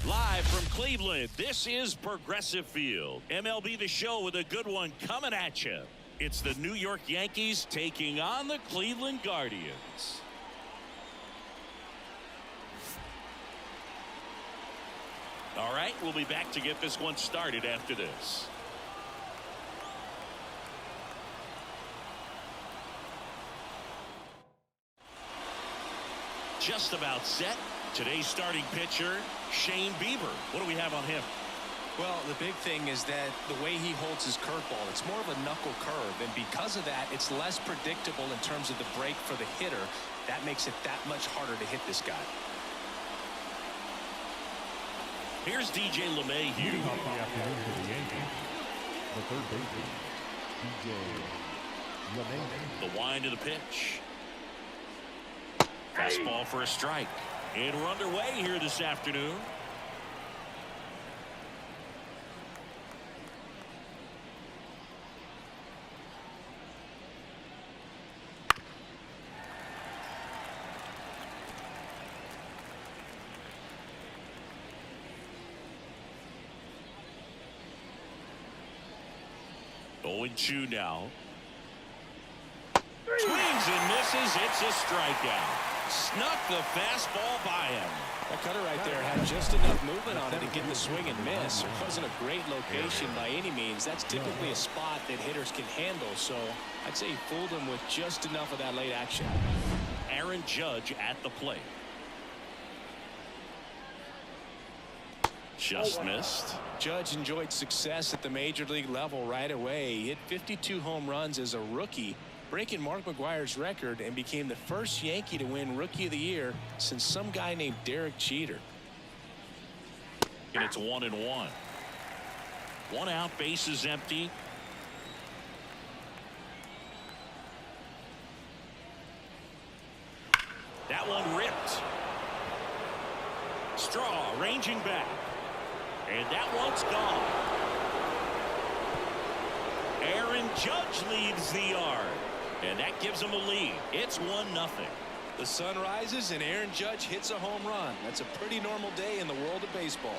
Live from Cleveland, this is Progressive Field. MLB The Show with a good one coming at you. It's the New York Yankees taking on the Cleveland Guardians. All right, we'll be back to get this one started after this. Just about set. Today's starting pitcher, Shane Bieber. What do we have on him? Well, the big thing is that the way he holds his curveball, it's more of a knuckle curve, and because of that, it's less predictable in terms of the break for the hitter. That makes it that much harder to hit this guy. Here's DJ LeMahieu. Leading off the afternoon for the Yankees, the third baseman, DJ LeMahieu. The wind of the pitch. Fastball for a strike. And we're underway here this afternoon. Going 2 now. Swings and misses. It's a strikeout. Snuck the fastball by him. That cutter right there had just enough movement on it to get the swing and miss. It wasn't a great location by any means. That's typically a spot that hitters can handle. So I'd say he fooled him with just enough of that late action. Aaron Judge at the plate. Just missed. Judge enjoyed success at the major league level right away. He hit 52 home runs as a rookie, breaking Mark McGwire's record, and became the first Yankee to win Rookie of the Year since some guy named Derek Jeter. And it's 1-1. 1 out, bases empty. That one ripped. Straw ranging back. And that one's gone. Aaron Judge leads the yard. And that gives him a lead. It's 1-0. The sun rises and Aaron Judge hits a home run. That's a pretty normal day in the world of baseball.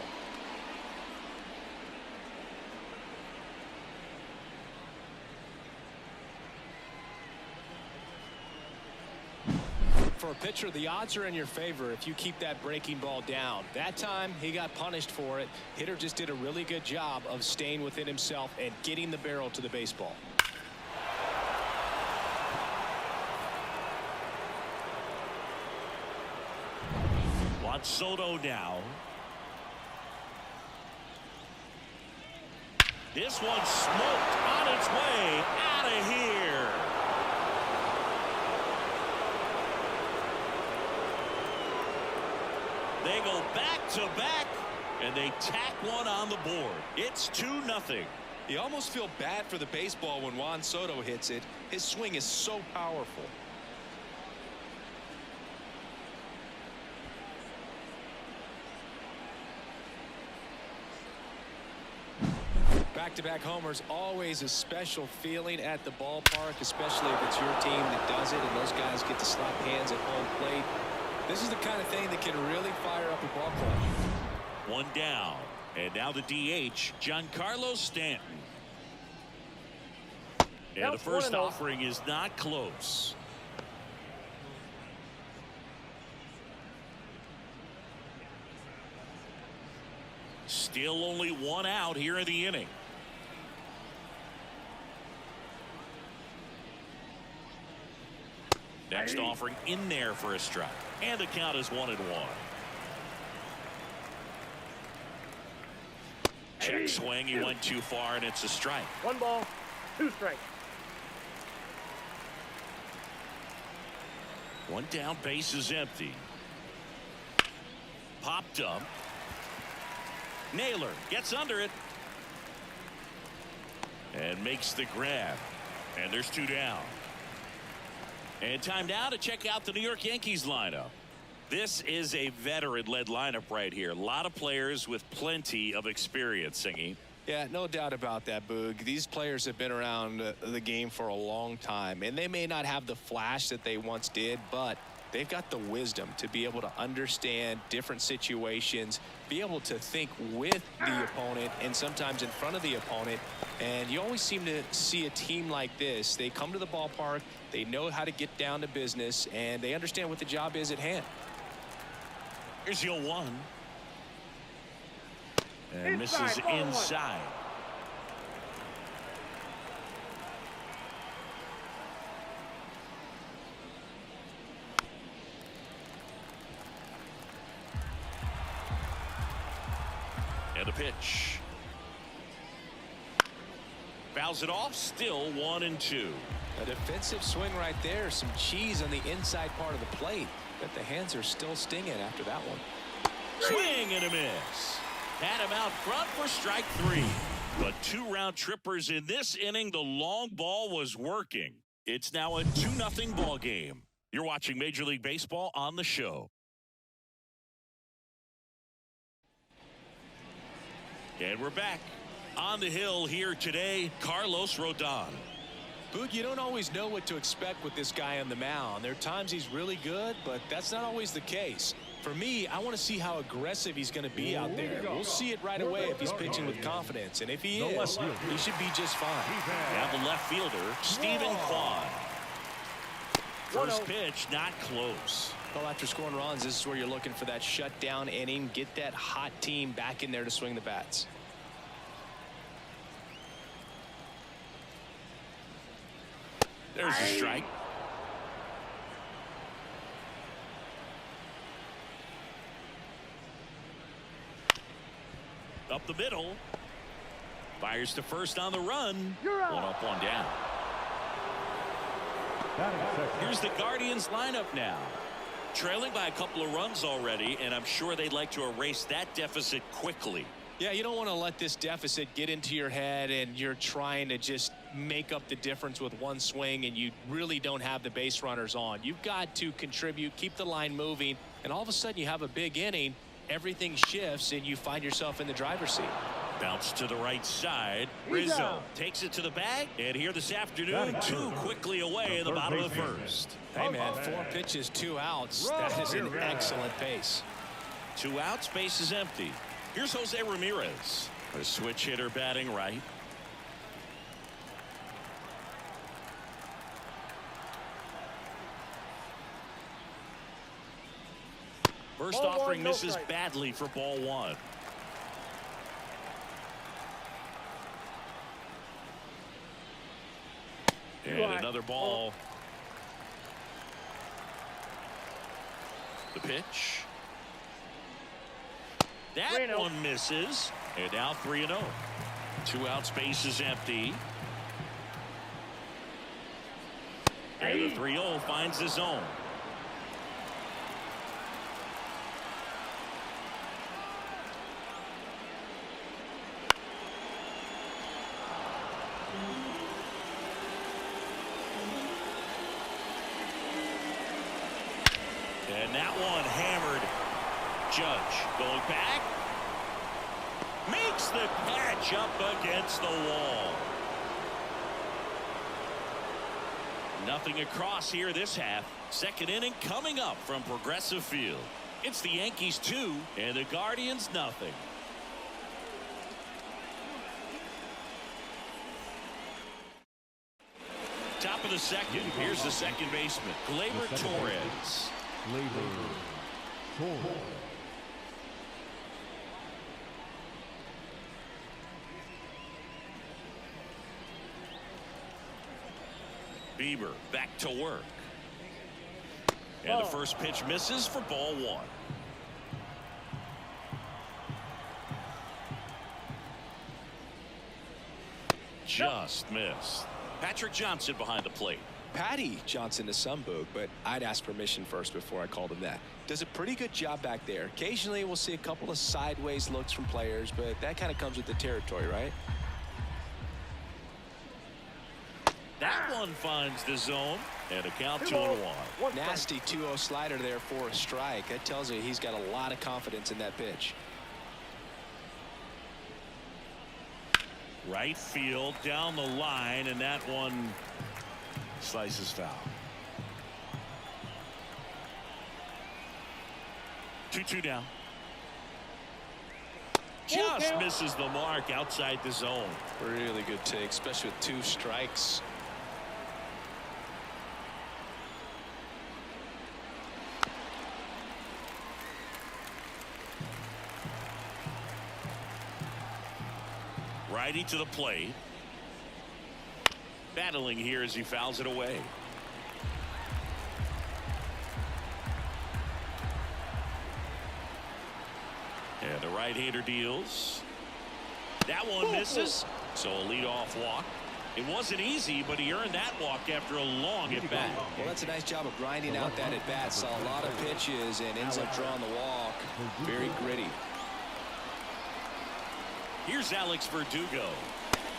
For a pitcher, the odds are in your favor if you keep that breaking ball down. That time, he got punished for it. Hitter just did a really good job of staying within himself and getting the barrel to the baseball. Juan Soto now. This one smoked on its way out of here. They go back to back, and they tack one on the board. It's 2-0. You almost feel bad for the baseball when Juan Soto hits it. His swing is so powerful. Back-to-back homers, always a special feeling at the ballpark, especially if it's your team that does it and those guys get to slap hands at home plate. This is the kind of thing that can really fire up a ball club. 1 down, and now the DH, Giancarlo Stanton. And the first offering is not close. Still only 1 out here in the inning. Next offering in there for a strike. And the count is 1-1. Check swing. He went too far, and it's a strike. 1 ball, 2 strikes. 1 down, base is empty. Popped up. Naylor gets under it. And makes the grab. And there's 2 down. And time now to check out the New York Yankees lineup. This is a veteran-led lineup right here. A lot of players with plenty of experience, Singy. Yeah, no doubt about that, Boog. These players have been around the game for a long time, and they may not have the flash that they once did, but they've got the wisdom to be able to understand different situations, be able to think with the opponent and sometimes in front of the opponent. And you always seem to see a team like this. They come to the ballpark, they know how to get down to business, and they understand what the job is at hand. Here's your 1. And misses inside. And a pitch. Fouls it off. Still 1-2. A defensive swing right there. Some cheese on the inside part of the plate. But the hands are still stinging after that one. Swing and a miss. Had him out front for strike 3. But 2 round trippers in this inning. The long ball was working. It's now a 2-0 ball game. You're watching Major League Baseball on the show. And we're back on the hill here today. Carlos Rodon. Boog, you don't always know what to expect with this guy on the mound. There are times he's really good, but that's not always the case. For me, I want to see how aggressive he's going to be out there. We'll see it right away if he's pitching with confidence. And if he is, he should be just fine. Now the left fielder, Stephen Kwan. First pitch, not close. Well, after scoring runs, this is where you're looking for that shutdown inning. Get that hot team back in there to swing the bats. There's a strike. Up the middle. Fires to first on the run. One up, one down. Here's the Guardians lineup now. Trailing by a couple of runs already, and I'm sure they'd like to erase that deficit quickly. Yeah, you don't want to let this deficit get into your head and you're trying to just make up the difference with one swing and you really don't have the base runners on. You've got to contribute, keep the line moving, and all of a sudden you have a big inning. Everything shifts and you find yourself in the driver's seat. Bounce to the right side. Rizzo takes it to the bag, and here this afternoon, 2 quickly away in the bottom of the first. Hey man, 4 pitches, 2 outs. That is an excellent pace. 2 outs, base is empty. Here's Jose Ramirez, a switch hitter batting right. First offering misses badly for ball 1. And another ball. The pitch. That one misses. And now 3-0. 2 outs, base is empty. And the 3-0 finds the zone. And that one hammered. Judge going back. Makes the catch up against the wall. Nothing across here this half. Second inning coming up from Progressive Field. It's the Yankees 2 and the Guardians nothing. Top of the second. Here's the second baseman, Gleyber Torres. Bieber back to work. And the first pitch misses for ball 1. Just missed. Patrick Johnson behind the plate. Patty Johnson to some, Boog, but I'd ask permission first before I called him that. Does a pretty good job back there. Occasionally we'll see a couple of sideways looks from players, but that kind of comes with the territory, right? That one finds the zone, and a count 2-1. Nasty 2-0 slider there for a strike. That tells you he's got a lot of confidence in that pitch. Right field down the line, and that one slices foul. 2-2 down. Just misses the mark outside the zone. Really good take, especially with 2 strikes. Righty to the plate. Battling here as he fouls it away. And the right-hander deals. That one misses. So a leadoff walk. It wasn't easy, but he earned that walk after a long at-bat. Well, that's a nice job of grinding out that at-bat. Saw a lot of pitches and ends up drawing the walk. Very gritty. Here's Alex Verdugo.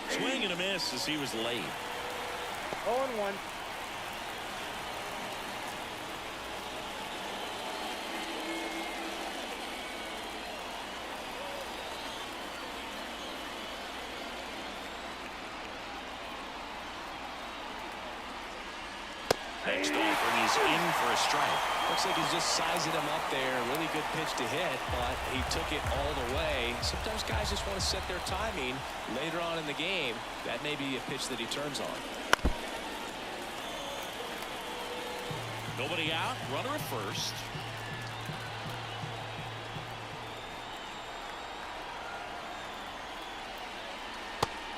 Swing and a miss as he was late. 0-1. Next offer, he's in for a strike. Looks like he's just sizing him up there. Really good pitch to hit, but he took it all the way. Sometimes guys just want to set their timing later on in the game. That may be a pitch that he turns on. Nobody out. Runner at first.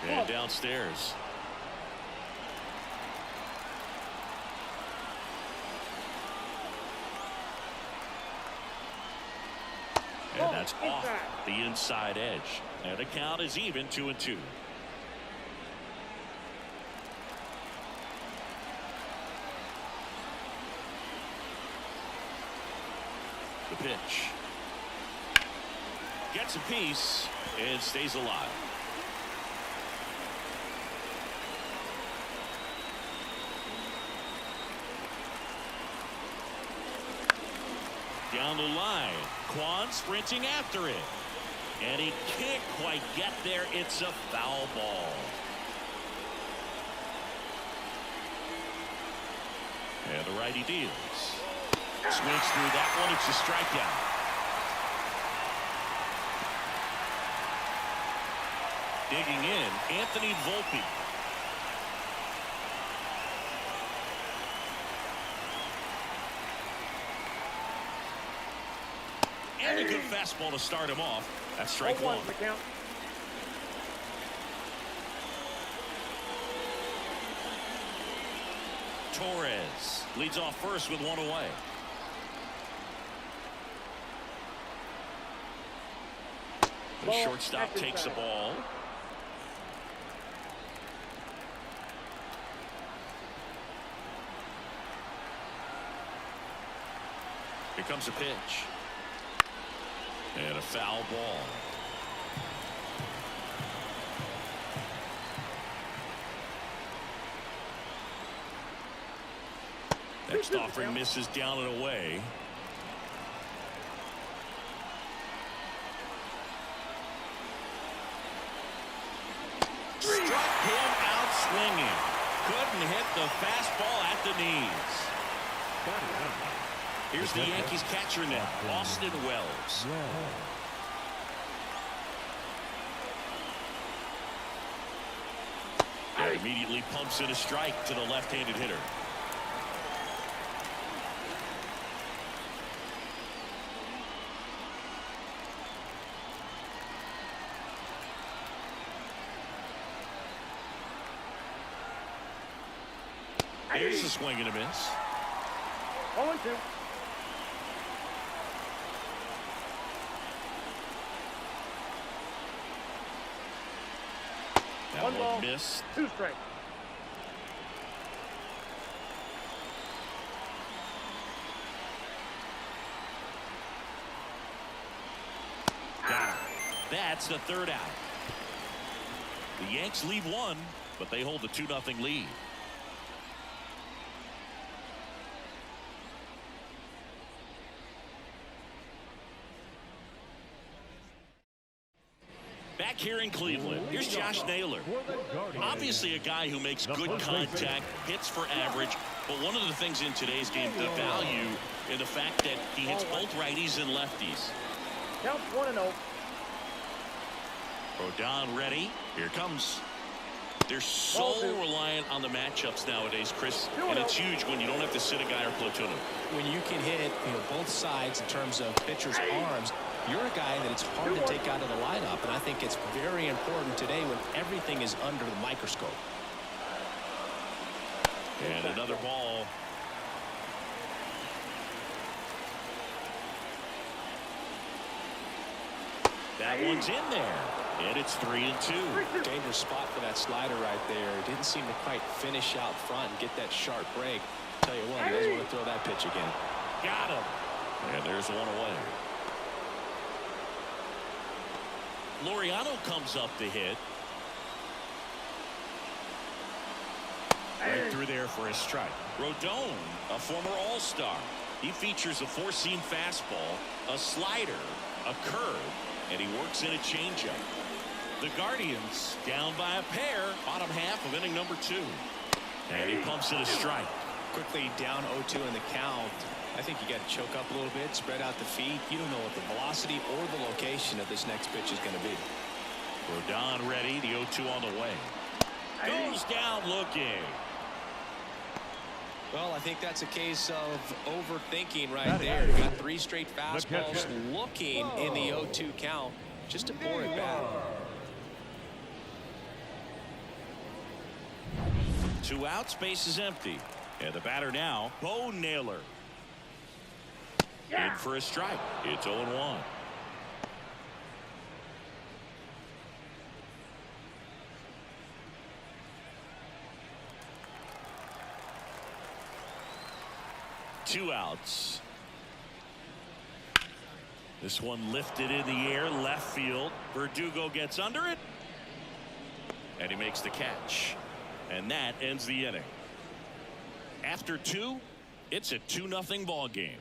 And downstairs. And that's off the inside edge. And the count is even, 2-2. The pitch. Gets a piece and stays alive. Down the line. Kwan sprinting after it. And he can't quite get there. It's a foul ball. And the righty deals. Swings through that one. It's a strikeout. Digging in, Anthony Volpe. And a good fastball to start him off. That's strike 1. Torres leads off first with 1 away. The shortstop takes the ball. Here comes a pitch. And a foul ball. Next offering misses down and away. Struck him out swinging. Couldn't hit the fastball at the knees. Here's the Yankees catcher now, Austin Wells. And immediately pumps in a strike to the left-handed hitter. Here's a swing and a miss. 0-2. That one missed. 2 strikes. Got it. That's the 3rd out. The Yanks lead 1, but they hold the 2-0 lead. Back here in Cleveland. Here's Josh Naylor. Obviously a guy who makes good contact, hits for average, but one of the things in today's game, the value in the fact that he hits both righties and lefties. Count 1-0. Rodon ready. Here comes. They're so reliant on the matchups nowadays, Chris, and it's huge when you don't have to sit a guy or platoon him. When you can hit both sides in terms of pitchers' arms, you're a guy that it's hard to take out of the lineup, and I think it's very important today when everything is under the microscope. And another ball. That one's in there. And it's 3-2. Dangerous spot for that slider right there. Didn't seem to quite finish out front and get that sharp break. Tell you what, he doesn't want to throw that pitch again. Got him. And there's one away. Laureano comes up to hit. Right through there for a strike. Rodon, a former All-Star. He features a four-seam fastball, a slider, a curve, and he works in a changeup. The Guardians down by a pair, bottom half of inning number 2. And he pumps in a strike. Quickly down 0-2 in the count. I think you got to choke up a little bit, spread out the feet. You don't know what the velocity or the location of this next pitch is going to be. Rodon ready, the 0-2 on the way. Goes down looking. Well, I think that's a case of overthinking right there. You got 3 straight fastballs looking in the 0-2 count just to pour it back. 2 outs, base is empty. And the batter now, Bo Naylor. In for a strike. It's 0-1. Two outs. This one lifted in the air, left field. Verdugo gets under it. And he makes the catch. And that ends the inning. After 2, it's a 2-0 ball game.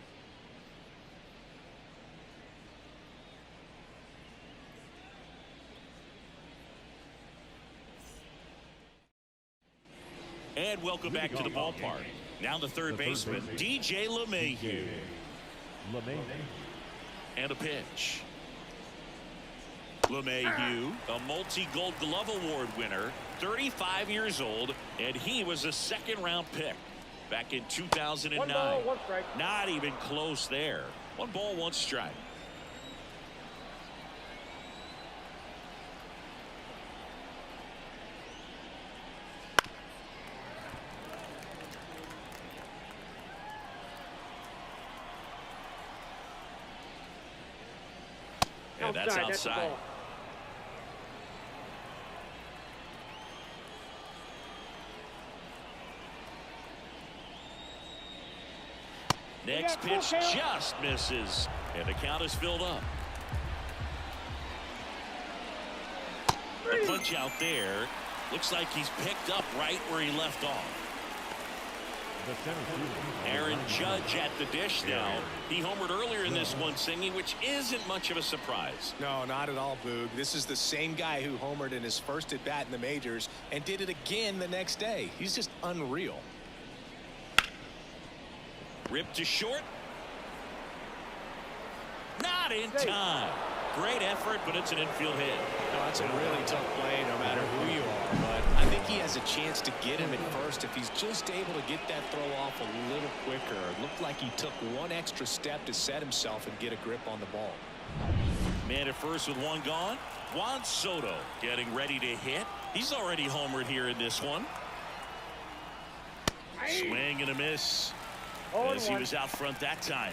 And welcome back to the ballpark. Now the third baseman, DJ LeMahieu. And a pitch. LeMahieu, a multi-Gold Glove Award winner, 35 years old, and he was a second-round pick back in 2009. 1 ball, 1 strike. Not even close there. 1 ball, 1 strike. And that's outside. Next pitch just misses, and the count is filled up. The punch out there. Looks like he's picked up right where he left off. Aaron Judge at the dish now. He homered earlier in this one, Singy, which isn't much of a surprise. No, not at all, Boog. This is the same guy who homered in his first at-bat in the majors and did it again the next day. He's just unreal. Ripped to short. Not in time. Great effort, but it's an infield hit. No, that's a really tough play no matter who you are, but I think he has a chance to get him at first if he's just able to get that throw off a little quicker. It looked like he took 1 extra step to set himself and get a grip on the ball. Man at first with 1 gone. Juan Soto getting ready to hit. He's already homered here in this one. Swing and a miss. As he was out front that time.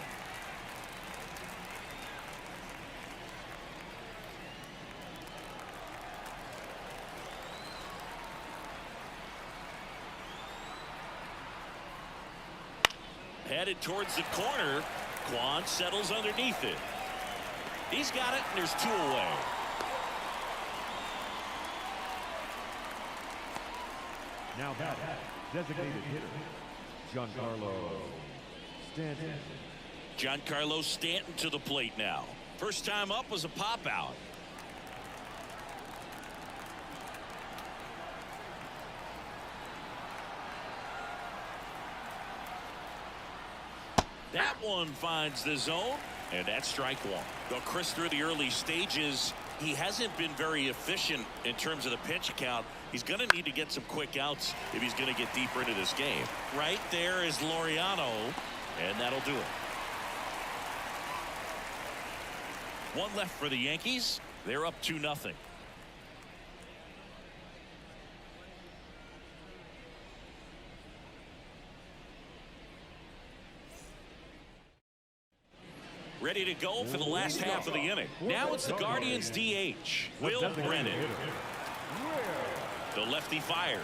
Headed towards the corner. Quan settles underneath it. He's got it, and there's 2 away. Now that designated hitter, Giancarlo Stanton. Giancarlo Stanton to the plate now. First time up was a pop out. That one finds the zone, and that's strike one. Well, Chris, through the early stages, he hasn't been very efficient in terms of the pitch count. He's going to need to get some quick outs if he's going to get deeper into this game. Right there is Laureano, and that'll do it. One left for the Yankees. They're up 2-0. Ready to go for the last half of the inning. Now it's the Guardians DH, Will Brennan. The lefty fires.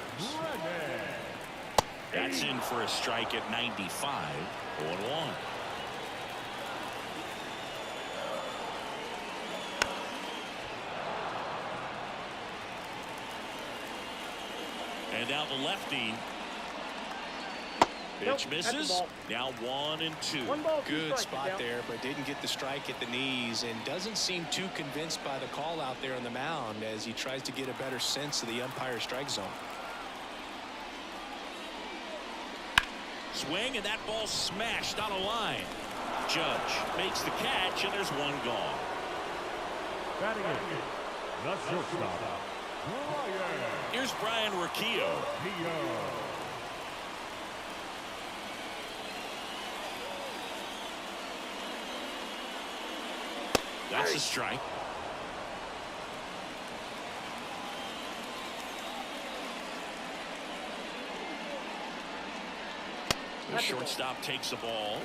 That's in for a strike at 95. 0-1. And now the lefty. Pitch misses. Now 1-2. Good spot there, but didn't get the strike at the knees, and doesn't seem too convinced by the call out there on the mound as he tries to get a better sense of the umpire's strike zone. Swing, and that ball smashed on a line. Judge makes the catch, and there's one gone. Batting in, the shortstop, Here's Brian Riccio. That's a strike. The shortstop takes the ball.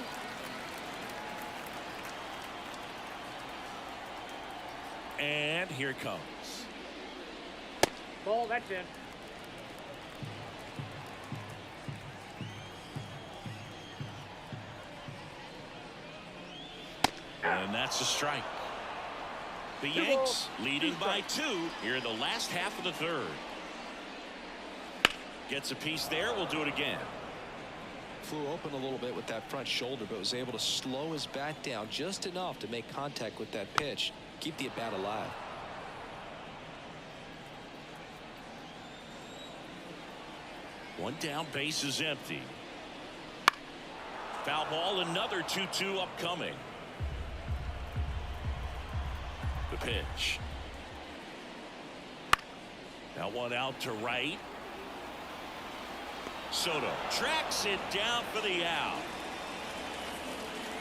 And here it comes. Ball, that's in. And that's a strike. The Yanks leading by 2 here in the last half of the third. Gets a piece there. We'll do it again. Flew open a little bit with that front shoulder, but was able to slow his bat down just enough to make contact with that pitch. Keep the at-bat alive. One down, base is empty. Foul ball, another 2-2 upcoming. The pitch. Now one out to right. Soto tracks it down for the out.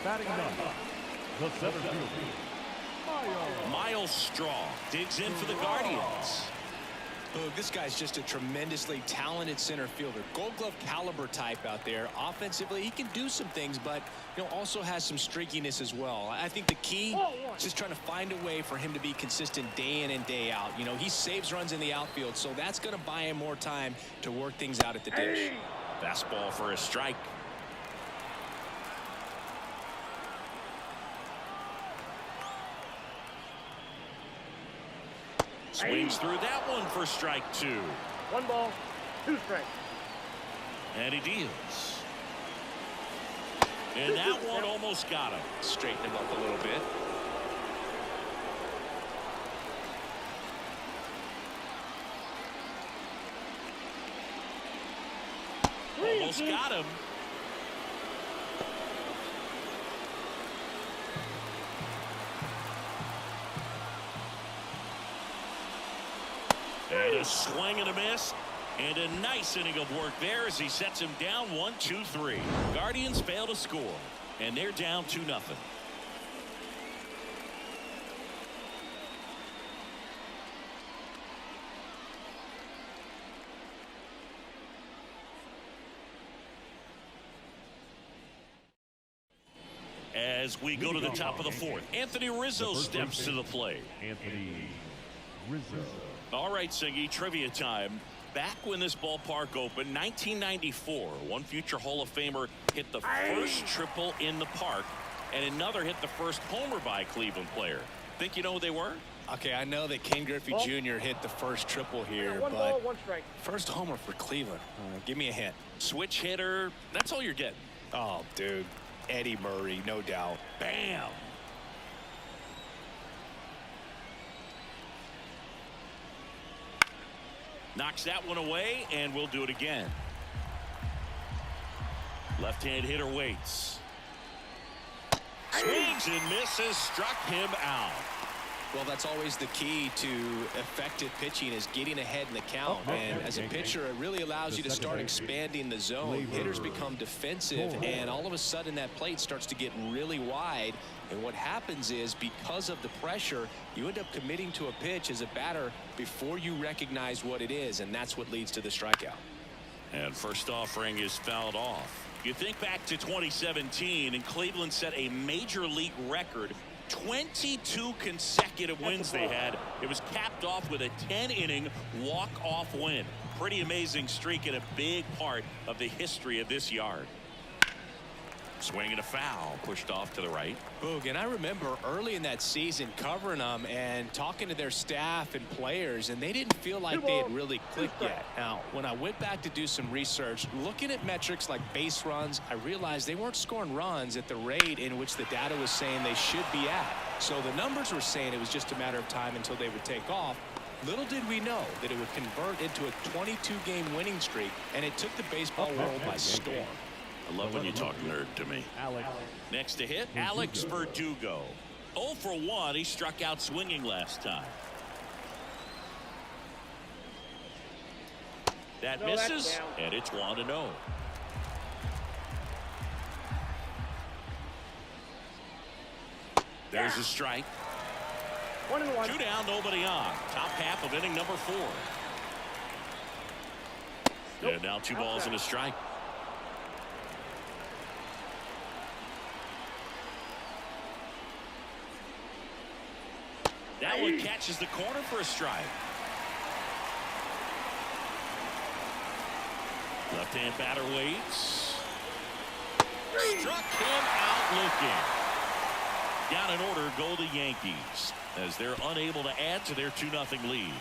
batting number, the center fielder, Miles Straw digs in for the Guardians. Oh, this guy's just a tremendously talented center fielder. Gold Glove caliber type out there. Offensively, he can do some things, but also has some streakiness as well. I think the key is just trying to find a way for him to be consistent day in and day out. He saves runs in the outfield, so that's going to buy him more time to work things out at the dish. Fastball for a strike. Swings through that one for strike 2. 1 ball, 2 strikes. And he deals. And that one almost got him. Straighten him up a little bit. Almost got him. And a swing and a miss. And a nice inning of work there as he sets him down 1-2-3. Guardians fail to score. And they're down 2-0. As we go to the top of the 4th, Anthony Rizzo steps to the plate. Anthony Rizzo. All right, Singy, trivia time. Back when this ballpark opened, 1994, one future Hall of Famer hit the first triple in the park, and another hit the first homer by a Cleveland player. Think you know who they were? Okay, I know that Ken Griffey Jr. hit the first triple here, 1 but ball, 1 strike. first homer for Cleveland. Give me a hint. Switch hitter. That's all you're getting. Oh, dude. Eddie Murray, no doubt. Bam. Knocks that one away, and we'll do it again. Left-hand hitter waits. Swings and misses, struck him out. Well, that's always the key to effective pitching, is getting ahead in the count. And as a pitcher, it really allows you to start expanding the zone. Hitters become defensive, and all of a sudden that plate starts to get really wide. And what happens is, because of the pressure, you end up committing to a pitch as a batter before you recognize what it is, and that's what leads to the strikeout. And first offering is fouled off. You think back to 2017, and Cleveland set a major league record. 22 consecutive wins they had. It was capped off with a 10-inning walk-off win. Pretty amazing streak and a big part of the history of this yard. Swing and a foul, pushed off to the right. Boog, and I remember early in that season covering them and talking to their staff and players, and they didn't feel like they had really clicked yet. Now, when I went back to do some research, looking at metrics like base runs, I realized they weren't scoring runs at the rate in which the data was saying they should be at. So the numbers were saying it was just a matter of time until they would take off. Little did we know that it would convert into a 22-game winning streak, and it took the baseball world by storm. I love when you talk nerd to me. Next to hit, Alex Verdugo. 0 for 1. He struck out swinging last time. That misses, and it's 1-0. There's a strike. 1-1. 2 down, nobody on. Top half of inning number 4. And now 2 balls and a strike. That one catches the corner for a strike. Left-hand batter waits. Struck him out looking. Down in order go the Yankees as they're unable to add to their 2-0 lead.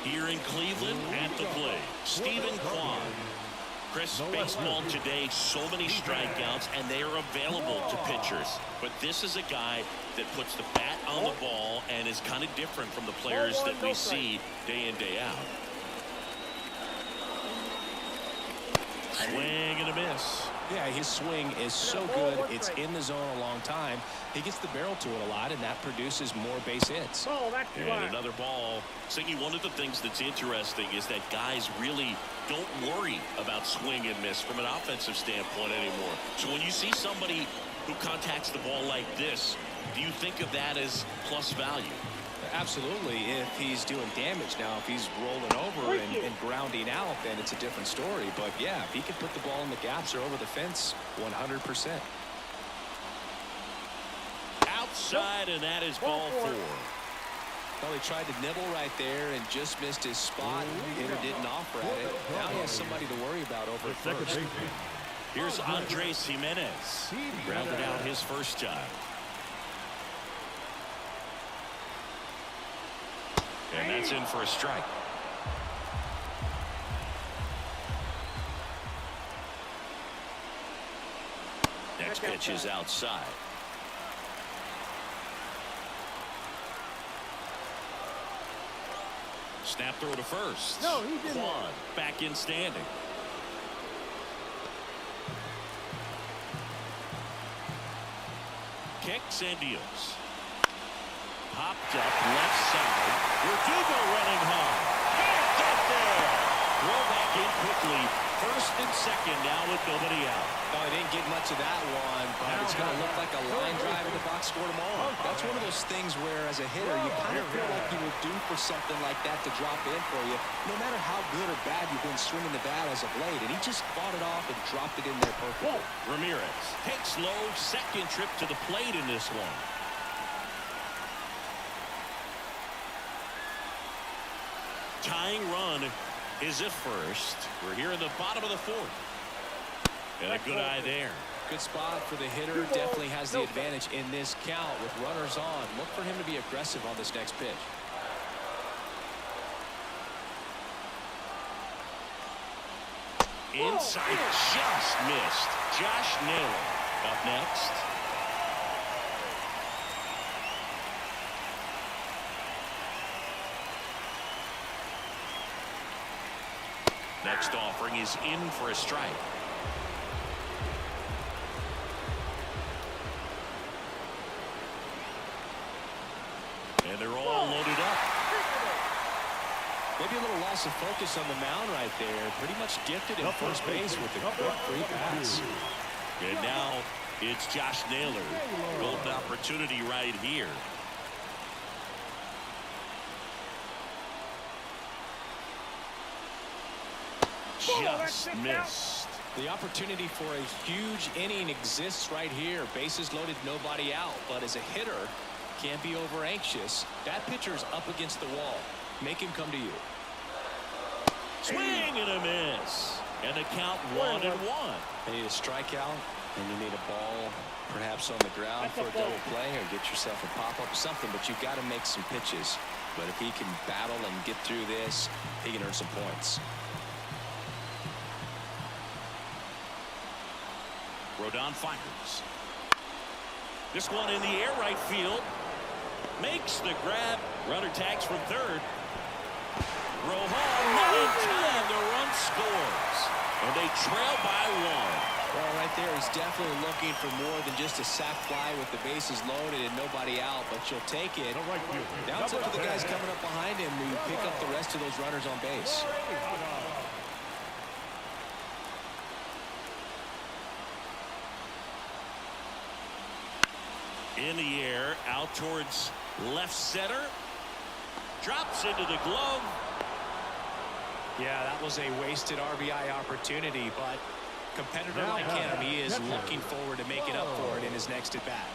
Here in Cleveland at the plate, Stephen Kwan. Chris, baseball today, so many strikeouts, and they are available to pitchers. But this is a guy that puts the bat on the ball and is kind of different from the players that we see day in, day out. Swing and a miss. Yeah, his swing is so good. It's in the zone a long time. He gets the barrel to it a lot, and that produces more base hits. And another ball. Siggy, one of the things that's interesting is that guys really don't worry about swing and miss from an offensive standpoint anymore. So when you see somebody who contacts the ball like this, do you think of that as plus value? Absolutely, if he's doing damage. Now, if he's rolling over and grounding out, then it's a different story. But yeah, if he can put the ball in the gaps or over the fence, 100%. Outside, and that is ball 4. Well, he tried to nibble right there and just missed his spot. Hitter didn't offer at it. Now he has somebody to worry about over at first. Here's Andres Jimenez. Grounded out his first time. And that's in for a strike. Next pitch is outside. Snap throw to first. No, he didn't. Quan back in standing. Kicks and deals. Popped up left side. Verdugo running hard. Can't get there. Throw back in quickly. First and second now with nobody out. Oh, he didn't get much of that one, but it's going to look like a line drive in the box score tomorrow. That's one of those things where, as a hitter, you kind of feel like you were due for something like that to drop in for you, no matter how good or bad you've been swinging the bat as of late. And he just fought it off and dropped it in there perfectly. Ramirez takes low, second trip to the plate in this one. Tying run is at first. We're here in the bottom of the 4th. And a good eye there. Good spot for the hitter. Definitely has the advantage in this count with runners on. Look for him to be aggressive on this next pitch. Inside, just missed. Josh Naylor up next. Next offering is in for a strike. And they're all loaded up. Maybe a little loss of focus on the mound right there. Pretty much gifted at first base with a quick free pass. And now it's Josh Naylor. Golden opportunity right here. Just missed. The opportunity for a huge inning exists right here. Bases loaded, nobody out. But as a hitter, can't be over anxious. That pitcher's up against the wall. Make him come to you. Swing and a miss. And the count 1-1. You need a strikeout, and you need a ball perhaps on the ground for a double play, or get yourself a pop-up or something, but you've got to make some pitches. But if he can battle and get through this, he can earn some points. Rodon fires. This one in the air, right field. Makes the grab. Runner tags from third. Rojan, not in time. The run scores. And they trail by 1. Well, right there, he's definitely looking for more than just a sac fly with the bases loaded and nobody out, but you'll take it. Now it's up to the guys coming up behind him to pick up the rest of those runners on base. In the air, out towards left center. Drops into the glove. Yeah, that was a wasted RBI opportunity, but competitor like him, he is looking forward to making up for it in his next at bat.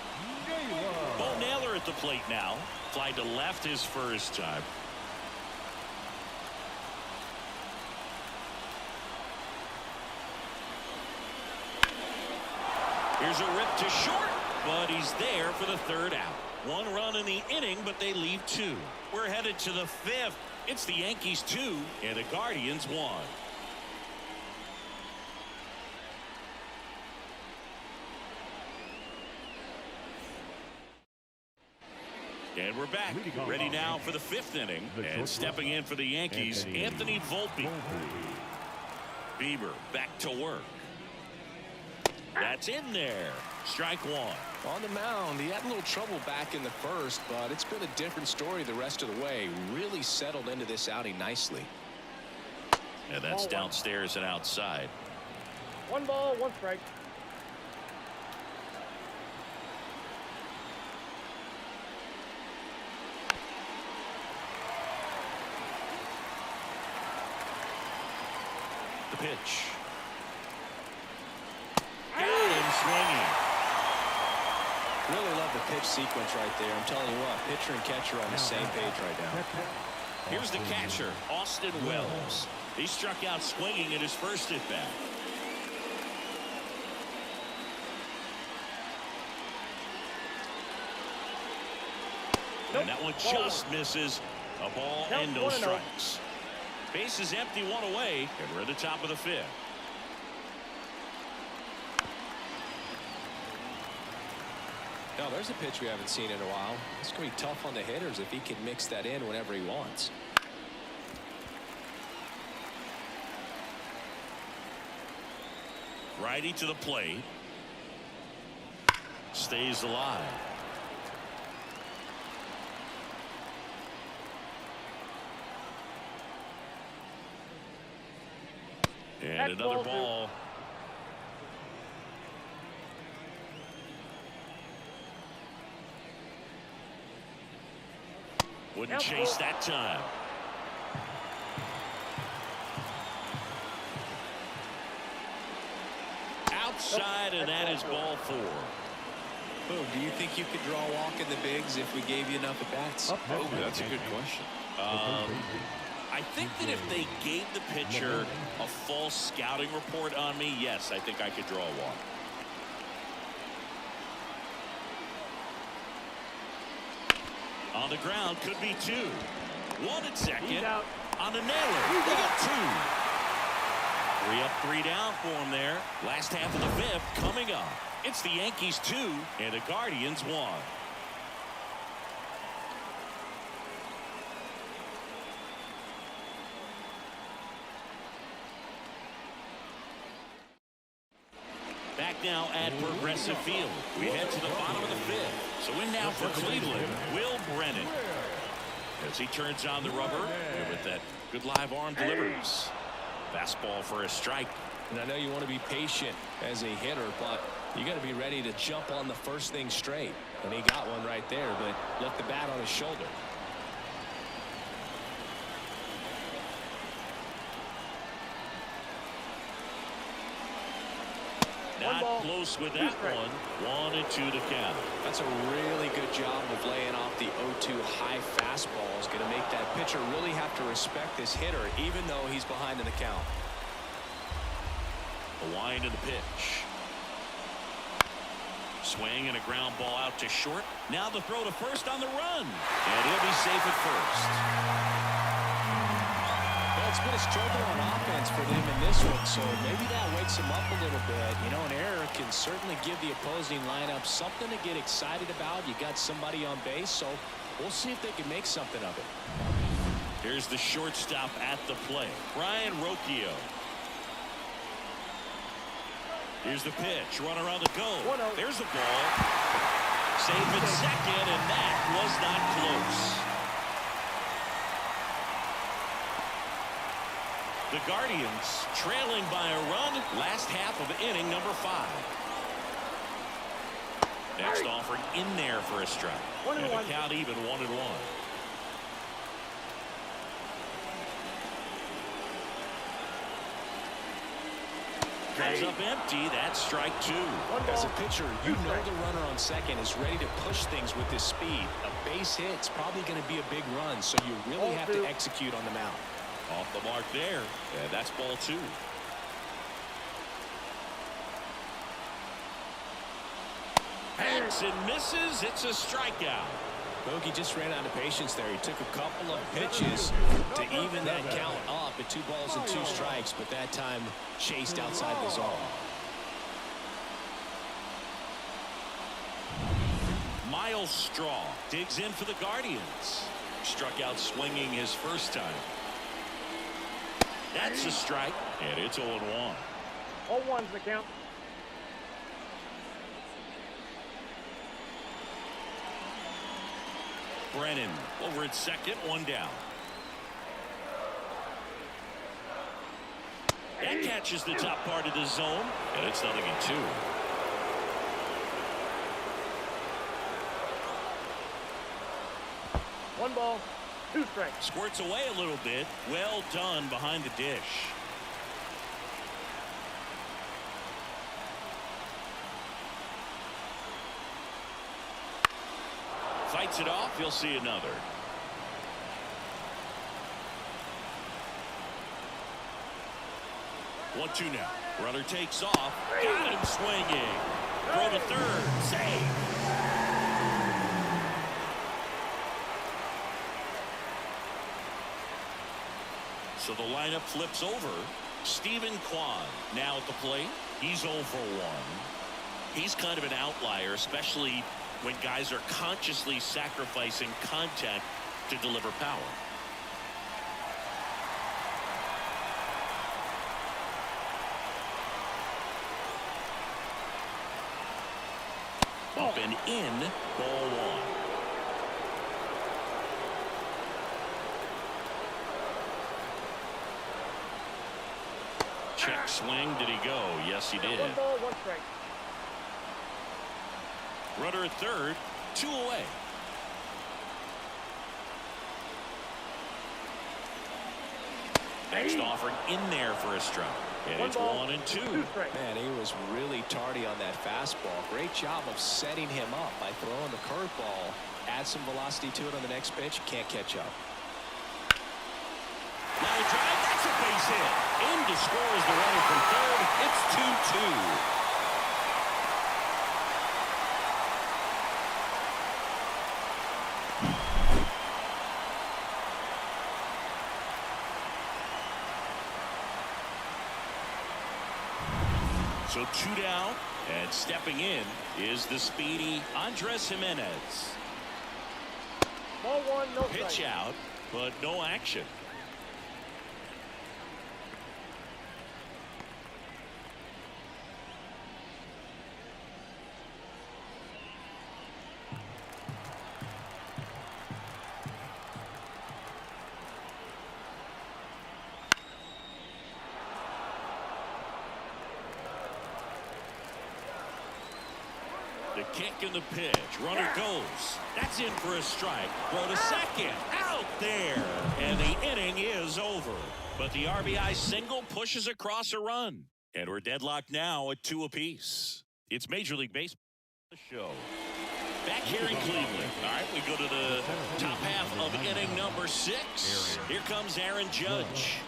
Bo Naylor at the plate now. Fly to left his first time. Here's a rip to short, but he's there for the third out. 1 run in the inning, but they leave 2. We're headed to the 5th. It's the Yankees 2 and the Guardians 1. And we're back, ready now for the 5th inning. And stepping in for the Yankees, Anthony Volpe. Bieber back to work. That's in there. Strike 1. On the mound, he had a little trouble back in the first, but it's been a different story the rest of the way. Really settled into this outing nicely. And that's downstairs and outside. 1 ball, 1 strike. The pitch. Got him swinging. Really love the pitch sequence right there. I'm telling you what, pitcher and catcher on the same page right now. Here's the catcher, Austin Wells. He struck out swinging in his first at bat. And that one just misses. A ball and no strikes. Base is empty, 1 away, and we're at the top of the 5th. Now, there's a pitch we haven't seen in a while. It's going to be tough on the hitters if he can mix that in whenever he wants. Righty to the plate. Stays alive. And another ball. Wouldn't chase that time. Outside, and that is ball 4. Boom, do you think you could draw a walk in the bigs if we gave you enough at bats? Oh, that's a good question. I think that if they gave the pitcher a false scouting report on me, yes, I think I could draw a walk. On the ground, could be 2. 1 at second. On the Naylor. We got 2. 3 up, 3 down for him there. Last half of the 5th coming up. It's the Yankees 2 and the Guardians 1. now at Progressive Field. We head to the bottom of the fifth. So in now for Cleveland, Will Brennan. As he turns on the rubber with that good live arm delivers. Fastball for a strike. And I know you want to be patient as a hitter, but you got to be ready to jump on the first thing straight. And he got one right there, but left the bat on his shoulder. Not close with that one. 1-2 to count. That's a really good job of laying off the 0-2 high fastball. Is going to make that pitcher really have to respect this hitter, even though he's behind in the count. A wind in the pitch. Swing and a ground ball out to short. Now the throw to first on the run. And he'll be safe at first. Well, it's been a struggle on offense for them in this one, so maybe that wakes them up a little bit. You know, an error can certainly give the opposing lineup something to get excited about. You got somebody on base, so we'll see if they can make something of it. Here's the shortstop at the plate, Ryan Rocchio. Here's the pitch. Runner on the go. There's the ball. Safe at second, and that was not close. The Guardians trailing by a run. Last half of inning number 5. Next offering in there for a strike. And the count even 1-1. Comes up empty. That's strike 2. As a pitcher, you know the runner on second is ready to push things with his speed. A base hit's probably going to be a big run, so you really have to execute on the mound. Off the mark there. And that's ball 2. Hacks and misses. It's a strikeout. Bogey just ran out of patience there. He took a couple of pitches to even that count up at 2 balls and 2 strikes, but that time chased outside the zone. Miles Straw digs in for the Guardians. Struck out swinging his first time. That's a strike, and it's 0-1. 0-1's the count. Brennan over at second, 1 down. That catches the top part of the zone, and it's 0-2. One ball, 2 strikes. Squirts away a little bit. Well done behind the dish. Fights it off. You'll see another. One, 2 now. Runner takes off. Got him swinging. Throw to third. Save. So the lineup flips over. Stephen Kwan now at the plate. He's 0 for 1. He's kind of an outlier, especially when guys are consciously sacrificing contact to deliver power. Up and in, ball 1. Check swing. Did he go? Yes, he did. 1 ball, 1 strike. Runner at third, 2 away. Next offering in there for a strike. And it's 1-2. Man, he was really tardy on that fastball. Great job of setting him up by throwing the curveball. Add some velocity to it on the next pitch. Can't catch up. Line drive. That's a base hit. In to score is the runner from third. It's 2-2. So 2 down, and stepping in is the speedy Andres Jimenez. Ball 1, no Pitch strike. out, but no action. kick and the pitch. Runner goes. That's in for a strike. Throw to second. Out there. And the inning is over. But the RBI single pushes across a run. And we're deadlocked now at 2 apiece. It's Major League Baseball show. Back here in Cleveland. All right, we go to the top half of inning number 6. Here comes Aaron Judge.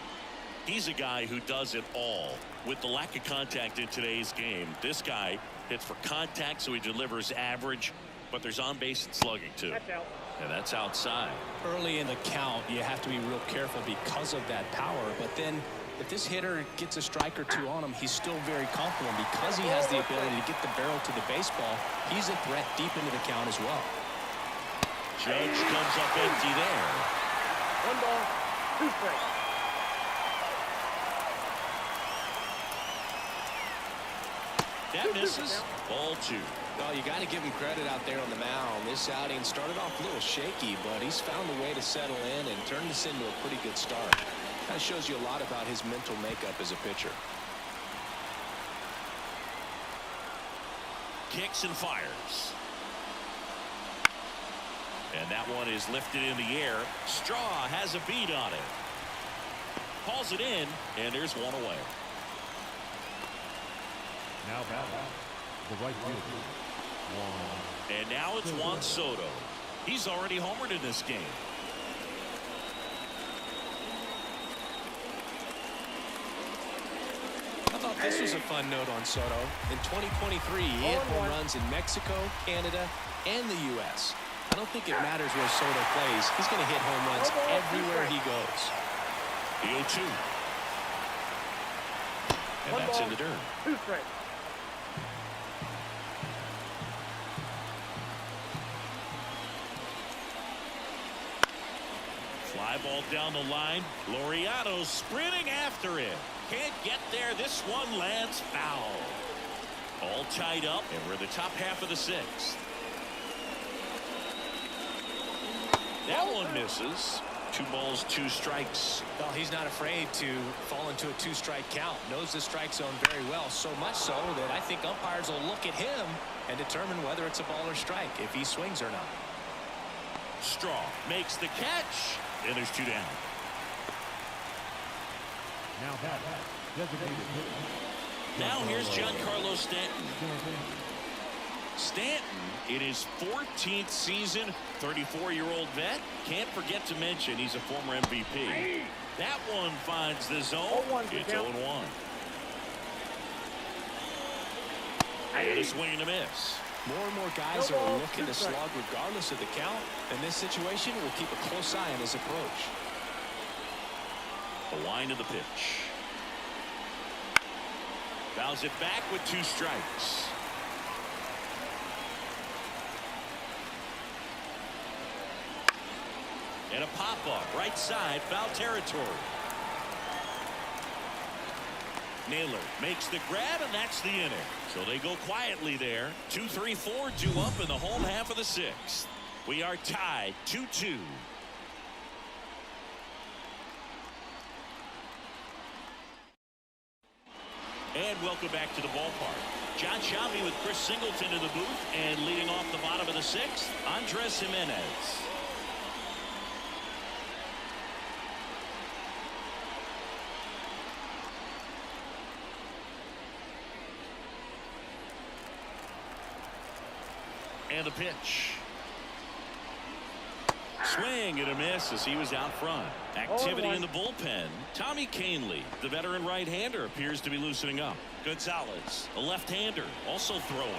He's a guy who does it all. With the lack of contact in today's game, this guy hits for contact, so he delivers average, but there's on base and slugging too. That's out. And that's outside. Early in the count, you have to be real careful because of that power. But then if this hitter gets a strike or two on him, he's still very confident because he has the ability to get the barrel to the baseball. He's a threat deep into the count as well. Judge comes up empty there. 1 ball, 2 strikes. That misses. Ball 2. Well, you got to give him credit out there on the mound. This outing started off a little shaky, but he's found a way to settle in and turn this into a pretty good start. Kind of shows you a lot about his mental makeup as a pitcher. Kicks and fires. And that one is lifted in the air. Straw has a beat on it. Calls it in, and there's one away. Now batting, the right fielder, Juan. And now it's Juan Soto. He's already homered in this game. I thought this was a fun note on Soto. In 2023, he hit home runs in Mexico, Canada, and the U.S. I don't think it matters where Soto plays. He's going to hit home runs everywhere he goes. The 0-2. And 1 that's ball, in the dirt. 2 strikes. Fly ball down the line. Laureano sprinting after it. Can't get there. This one lands foul. All tied up, and we're in the top half of the 6th. That one misses. 2 balls, 2 strikes. Well, he's not afraid to fall into a 2-strike count. Knows the strike zone very well, so much so that I think umpires will look at him and determine whether it's a ball or strike, if he swings or not. Straw makes the catch, and there's 2 down. Now batting, designated hitter. Now here's Giancarlo Stanton. Stanton in his 14th season, 34-year-old vet. Can't forget to mention he's a former MVP. That one finds the zone. It's 0-1. And a swing and a miss. More and more guys are looking to slug regardless of the count. In this situation, we'll keep a close eye on his approach. The line of the pitch. Fouls it back with 2 strikes. And a pop-up right side, foul territory. Naylor makes the grab, and that's the inning. So they go quietly there. 2-3-4, 2 up in the home half of the 6th. We are tied 2-2. And welcome back to the ballpark. John Shelby with Chris Singleton in the booth, and leading off the bottom of the 6th, Andres Jimenez. And the pitch. Swing and a miss as he was out front. Activity in the bullpen. Tommy Kahnle, the veteran right-hander, appears to be loosening up. Gonzalez, a left-hander, also throwing.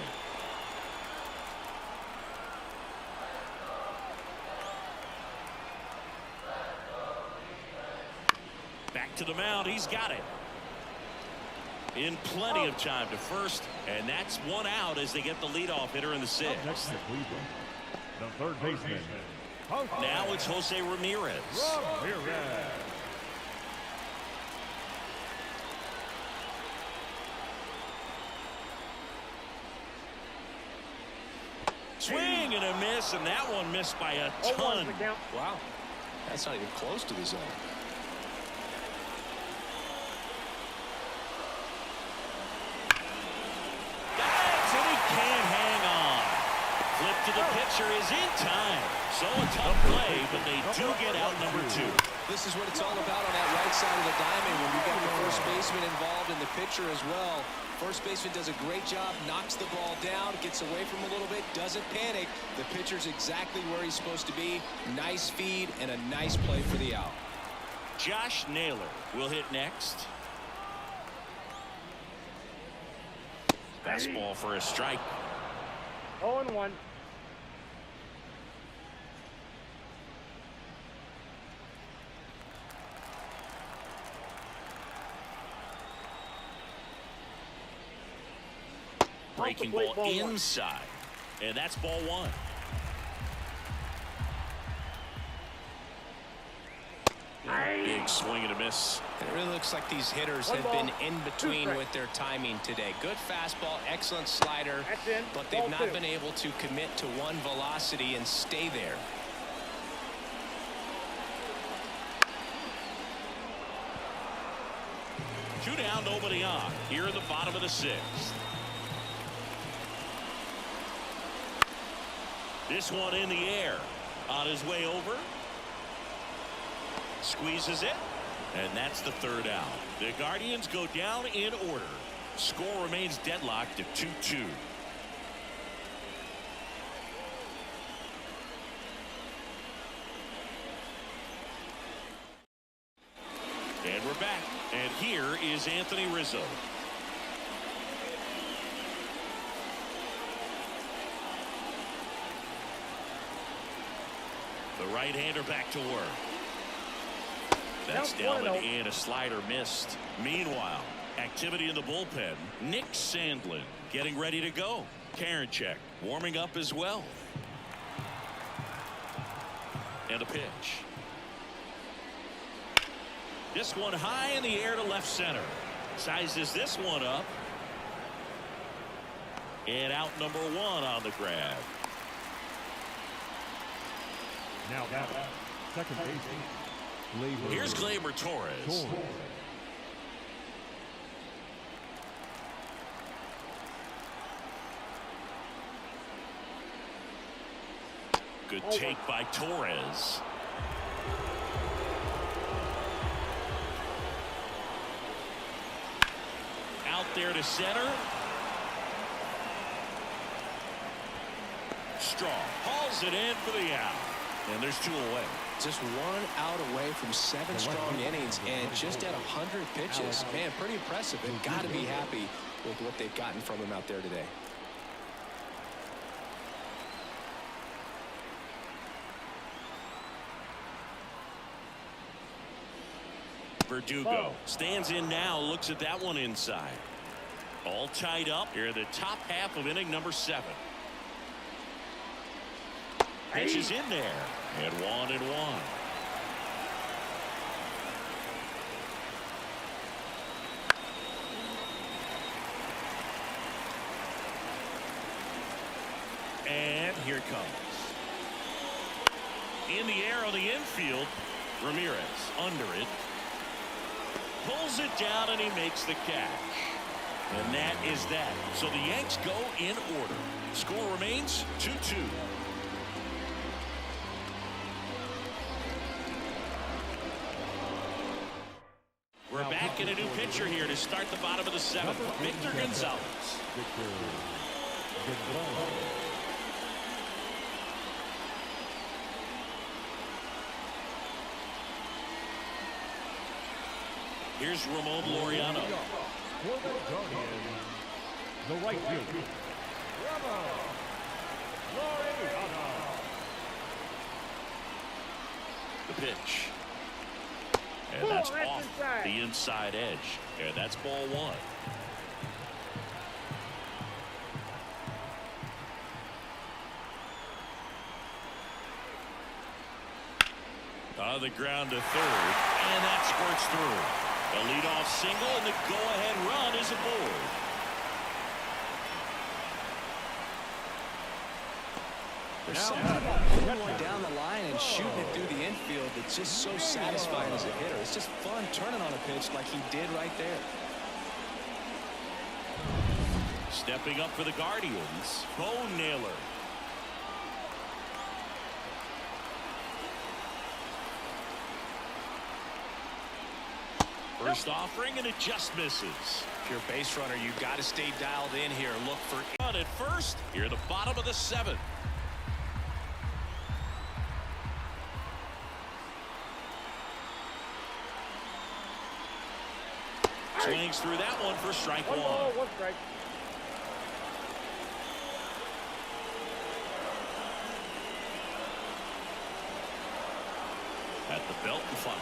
Back to the mound. He's got it. In plenty of time to first, and that's 1 out as they get the leadoff hitter in the 6th. Next to Cleveland, the third baseman. Now it's Jose Ramirez. Swing and a miss, and that one missed by a ton. Wow, that's not even close to the zone. And he can't hang on. to the pitcher is in time. So a tough play, but they do get out number 2. This is what it's all about on that right side of the diamond when you got the first baseman involved and the pitcher as well. First baseman does a great job, knocks the ball down, gets away from him a little bit, doesn't panic. The pitcher's exactly where he's supposed to be. Nice feed and a nice play for the out. Josh Naylor will hit next. Fastball for a strike. 0-1. Breaking ball inside. And that's ball 1. Big swing and a miss. It really looks like these hitters have been in between with their timing today. Good fastball, excellent slider, but they've not been able to commit to one velocity and stay there. Two down, nobody on. Here in the bottom of the 6th. This one in the air. On his way over. Squeezes it. And that's the 3rd out. The Guardians go down in order. Score remains deadlocked at 2-2. And we're back. And here is Anthony Rizzo. The right-hander back to work. That's down and a slider missed. Meanwhile, activity in the bullpen. Nick Sandlin getting ready to go. Karinchak warming up as well. And a pitch. This one high in the air to left center. Sizes this one up. And out number 1 on the grab. Now that second baseman. Here's Gleyber Torres. Good take by Torres. Out there to center. Strong hauls it in for the out. And there's 2 away. Just 1 out away from 7 strong innings and just at 100 pitches. Man, pretty impressive. They've got to be happy with what they've gotten from him out there today. Verdugo stands in now, looks at that one inside. All tied up here in the top half of inning number 7. Pitch is in there. And 1-1. And here it comes. In the air on the infield. Ramirez under it. Pulls it down and he makes the catch. And that is that. So the Yanks go in order. Score remains 2-2. We're back in a new pitcher here to start the bottom of the 7th. Victor Gonzalez. Here's Ramon Laureano. For the Guardians, the right fielder, Ramon Laureano. The pitch. And that's off the inside edge. And that's ball 1. On the ground to 3rd. And that squirts through. A leadoff single, and the go-ahead run is aboard. There's something about pulling one down the line and shooting it through the infield that's just so satisfying as a hitter. It's just fun turning on a pitch like he did right there. Stepping up for the Guardians, Bo Naylor. First offering, and it just misses. If you're a base runner, you've got to stay dialed in here. Look for On at first, here at the bottom of the 7th. Swings through that one for strike 1. 1 ball, 1 strike. At the belt and fires.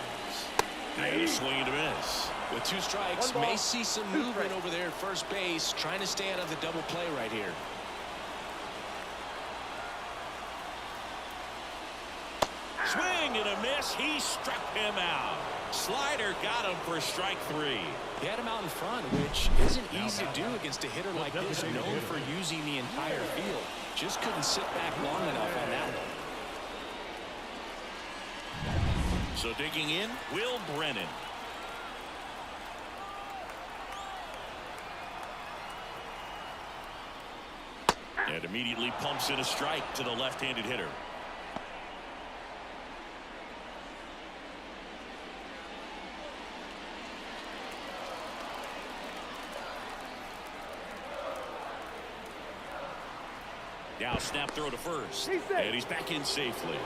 And a swing to miss. with 2 strikes. May see some movement over there at first base, trying to stay out of the double play right here. Swing and a miss. He struck him out. Slider got him for strike 3. He had him out in front, which isn't easy to do against a hitter like this, known for using the entire field. Just couldn't sit back long enough on that one. So digging in, Will Brennan. And immediately pumps in a strike to the left-handed hitter. Now snap throw to first. And he's back in safely.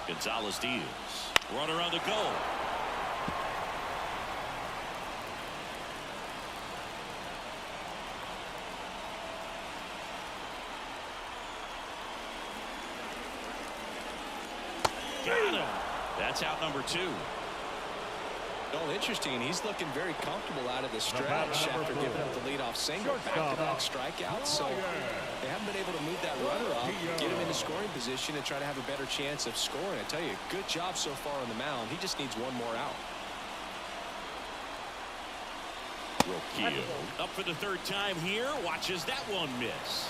Gonzalez Diaz. Runner on the go. Got him. That's out number 2. Well, interesting. He's looking very comfortable out of the stretch after giving up the leadoff single. Back-to-back strikeouts. So they haven't been able to move that runner up, get him into scoring position, and try to have a better chance of scoring. I tell you, good job so far on the mound. He just needs one more out. Rocchio up for the 3rd time here. Watches that one miss.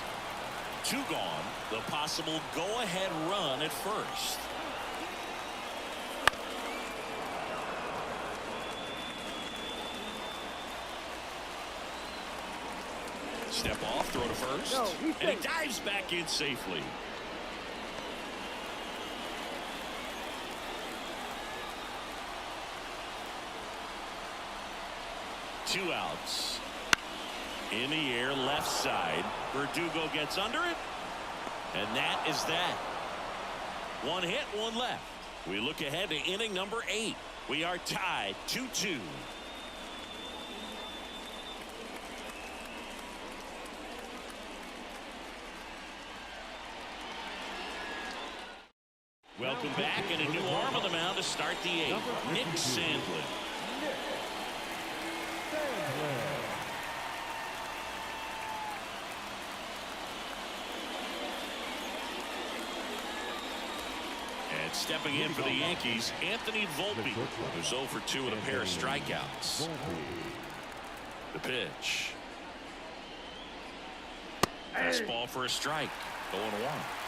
2 gone. The possible go-ahead run at first. Step off, throw to first. And he dives back in safely. Two outs. In the air, left side. Verdugo gets under it. And that is that. 1 hit, 1 left. We look ahead to inning number 8. We are tied 2-2. Welcome back, and a new arm on the mound to start the 8th. Nick Sandlin. And stepping in for the Yankees, Anthony Volpe, who's 0 for 2 with a pair of strikeouts. The pitch. Fastball for a strike. 0-1.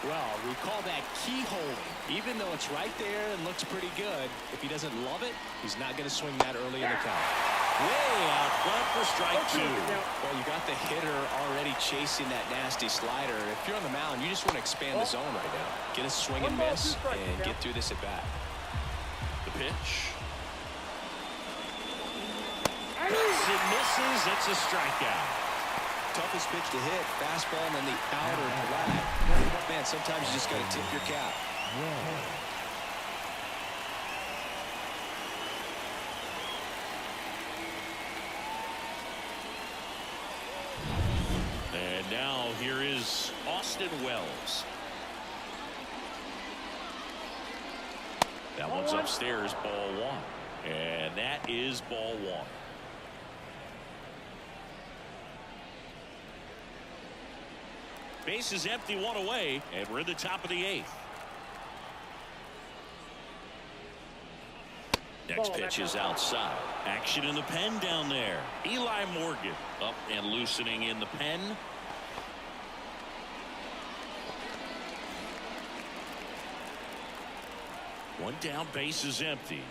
Well, we call that keyholing. Even though it's right there and looks pretty good, if he doesn't love it, he's not going to swing that early in the count. Way out front for strike 2. Well, you got the hitter already chasing that nasty slider. If you're on the mound, you just want to expand the zone right now. Get a swing and miss and get through this at bat. The pitch. It misses. It's a strikeout. Toughest pitch to hit, fastball, and then the outer flat. Man, sometimes you just got to tip your cap. And now here is Austin Wells. That one's upstairs, ball 1. And that is ball 1. Base is empty, 1 away, and we're in the top of the 8th. Next pitch is outside. Action in the pen down there. Eli Morgan up and loosening in the pen. One down, base is empty.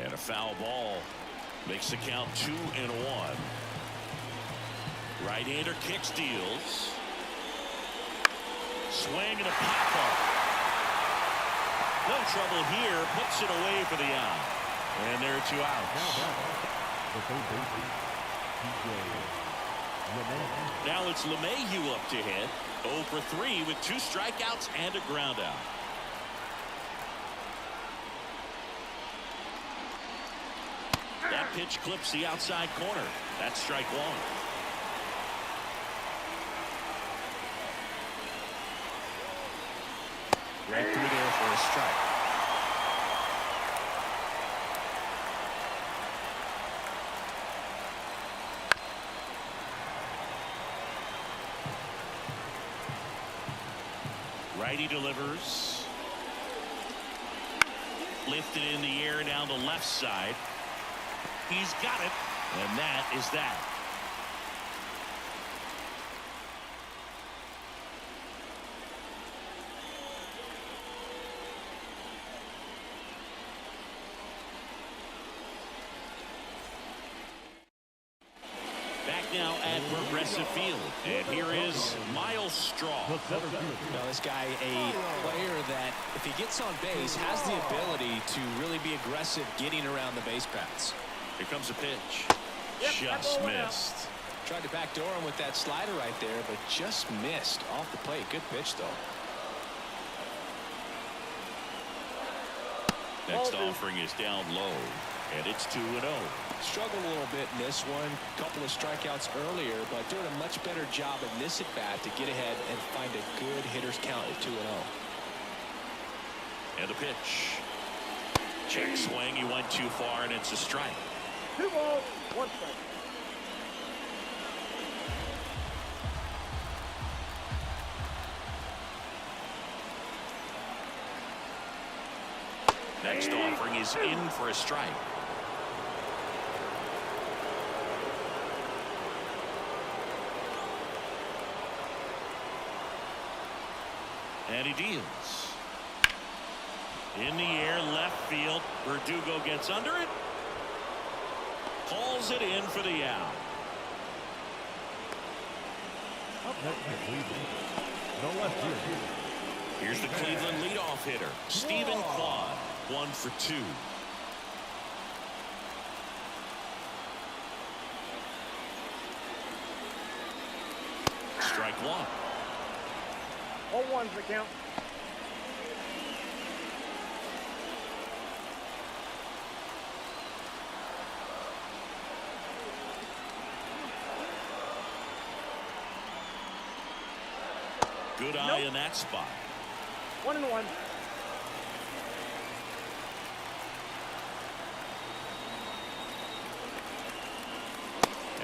And a foul ball makes the count 2-1. Right-hander kicks, deals. Swing and a pop-up. No trouble here. Puts it away for the out. And there are 2 outs. The third baseman, DJ. Now it's LeMahieu up to hit. 0 for 3 with 2 strikeouts and a ground out. That pitch clips the outside corner. That's strike 1. Right through there for a strike. Righty delivers. Lifted in the air down the left side. He's got it, and that is that. Back now at Progressive Field, and here is Miles Straw. Now this guy, a player that if he gets on base has the ability to really be aggressive getting around the base paths. Here comes a pitch. Just missed. Tried to backdoor him with that slider right there, but just missed off the plate. Good pitch though. Next offering is down low, and it's 2-0. Struggled a little bit in this one. Couple of strikeouts earlier, but doing a much better job in this at bat to get ahead and find a good hitter's count at 2-0. And a pitch. Check swing. He went too far, and it's a strike. 2 balls, 1 strike. Next offering is in for a strike. And he deals. In the air, left field. Verdugo gets under it. Calls it in for the out. Up next is Cleveland. No left field. Here's the Cleveland leadoff hitter, Stephen Quad, 1 for 2. Strike 1. 0-1's the count. Good eye in that spot. 1-1.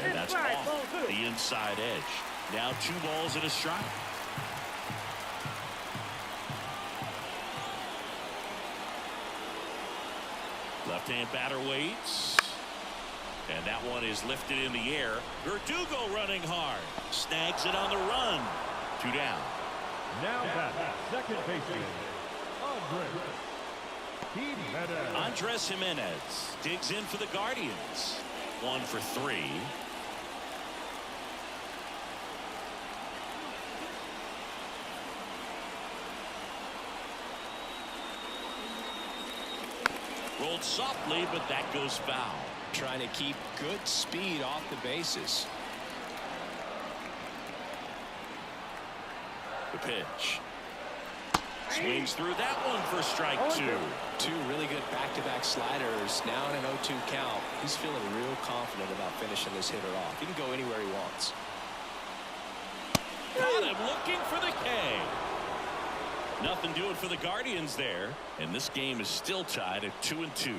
And that's off the inside edge. Now 2 balls and a strike. Left-hand batter waits. And that one is lifted in the air. Verdugo running hard. Snags it on the run. 2 down. Now back, second baseman, Andres Jimenez digs in for the Guardians. 1 for 3. Rolled softly, but that goes foul. Trying to keep good speed off the bases. The pitch. Swings through that one for strike 2. 2 really good back-to-back sliders. Now in an 0-2 count. He's feeling real confident about finishing this hitter off. He can go anywhere he wants. Got him looking for the K. Nothing doing for the Guardians there. And this game is still tied at 2-2.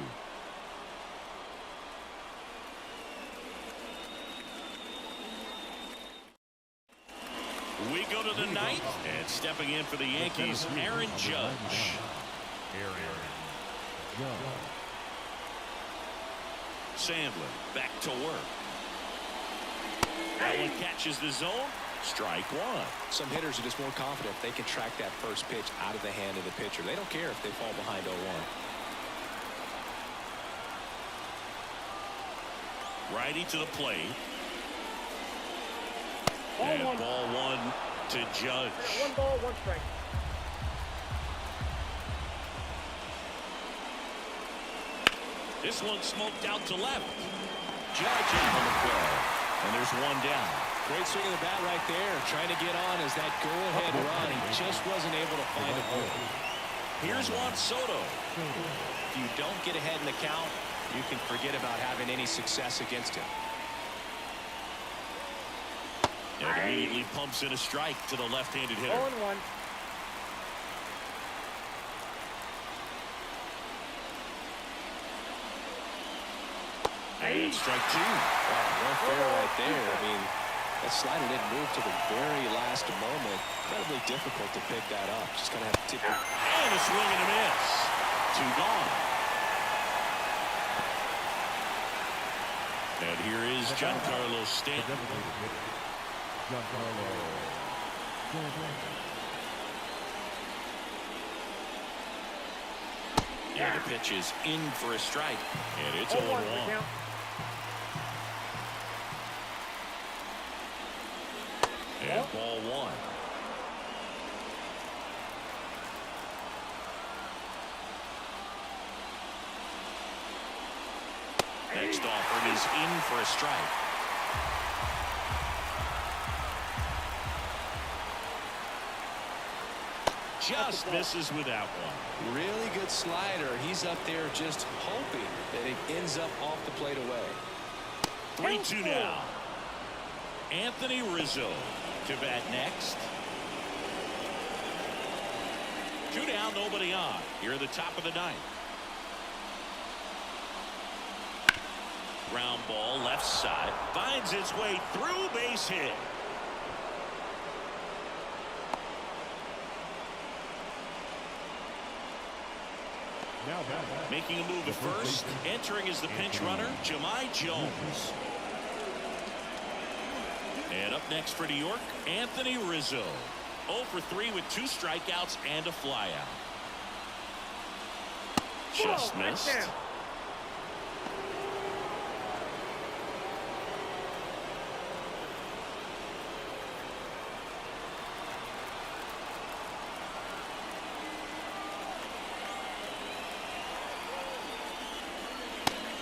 We go to the 9th, and stepping in for the Yankees, Aaron Judge. Sandlin back to work. That one catches the zone. Strike 1. Some hitters are just more confident if they can track that first pitch out of the hand of the pitcher. They don't care if they fall behind 0-1. Righty to the plate. And ball 1 to Judge. 1 ball, 1 strike. This one smoked out to left. Judge able to play. And there's 1 down. Great swing of the bat right there. Trying to get on as that go-ahead run. He just wasn't able to find a hole. Here's Juan Soto. If you don't get ahead in the count, you can forget about having any success against him. And immediately pumps in a strike to the left-handed hitter. 0-1. And strike 2. Wow, no fair right there. I mean, that slider didn't move to the very last moment. Incredibly difficult to pick that up. Just kind of have to tip it. And a swing and a miss. 2 gone. And here is Giancarlo Stanton. Giancarlo. And the pitch is in for a strike. And it's 0-1 0-1. count. And ball 1. Next offering is in for a strike. Just misses with that one. Really good slider. He's up there just hoping that it ends up off the plate away. 3-2 now. Anthony Rizzo to bat next. 2 down, nobody on. Here at the top of the 9th. Ground ball left side. Finds its way through, base hit. Making a move to first. Entering as the pinch runner, Jahmai Jones. And up next for New York, Anthony Rizzo. 0 for 3 with 2 strikeouts and a flyout. Just missed.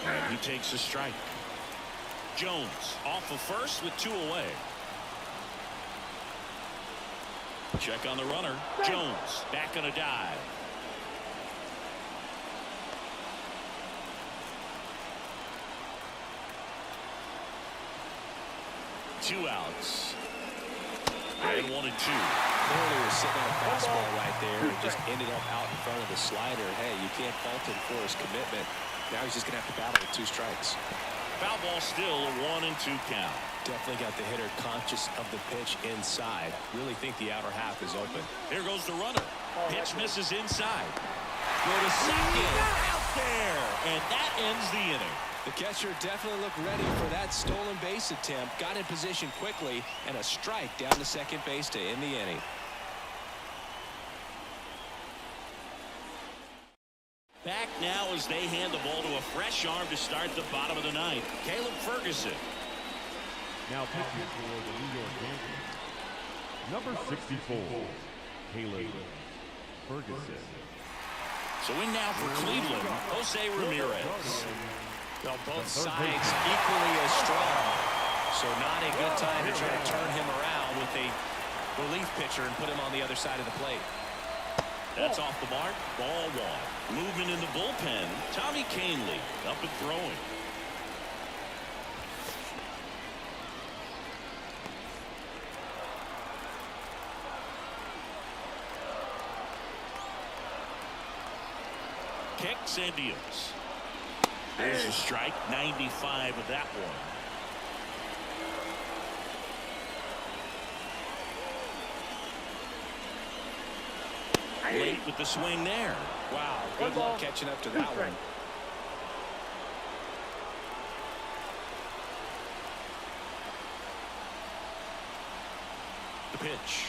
And he takes a strike. Jones off of first with 2 away. Check on the runner. Jones back on a dive. Two outs. And 1-2. Clearly was sitting on a fastball right there and just ended up out in front of the slider. Hey, you can't fault him for his commitment. Now he's just going to have to battle with 2 strikes. Foul ball still, a 1-2 count. Definitely got the hitter conscious of the pitch inside. Really think the outer half is open. Here goes the runner. Pitch misses inside. Go to second. Out there. And that ends the inning. The catcher definitely looked ready for that stolen base attempt. Got in position quickly, and a strike down to second base to end the inning. Back now as they hand the ball to a fresh arm to start the bottom of the 9th. Caleb Ferguson. Now pitching for the New York Yankees, number 64, Caleb Ferguson. So in now for Cleveland, Jose Ramirez. Well, both sides equally as strong. So not a good time to try to turn him around with a relief pitcher and put him on the other side of the plate. That's off the mark. Ball 1. Movement in the bullpen. Tommy Kahnle up and throwing. Kicks and deals. There's a strike. 95 of that one. Late with the swing there. Wow, good luck catching up to that one. The pitch.